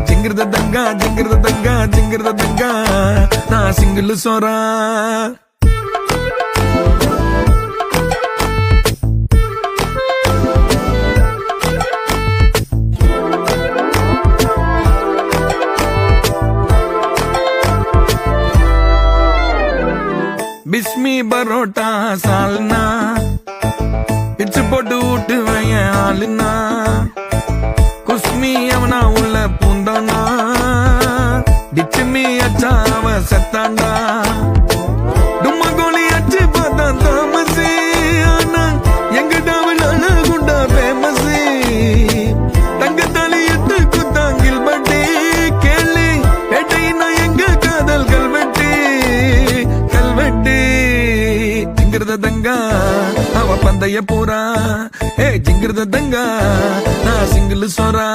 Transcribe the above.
ஜிங்கிருத தங்கா ஜிங்கிருத தங்கா ஜிங்கிருத தங்கா நான் சிங்கிள் சோரா பிஸ்மி பரோட்டா சால்னா பிச்சு போட்டு ஊட்டு வைய ஆளுனா குஸ்மி அவனா உள்ள பூந்தானா டிச்சுமி அச்சா அவ செத்தாண்டா டும்மா கோலி அச்சு பார்த்தா தாமசி ஆனா எங்க டாவில் அழகுண்டா ஃபேமஸ் தங்கத்தாலி எட்டு குத்தாங்கில் பட்டி கேள்வி பேட்டையினா எங்க காதல் கல்வெட்டி ஜிங்கிருத தங்கா அவ பந்தய பூரா ஜிங்கிருத தங்கா நான் சிங்கிள் சோரா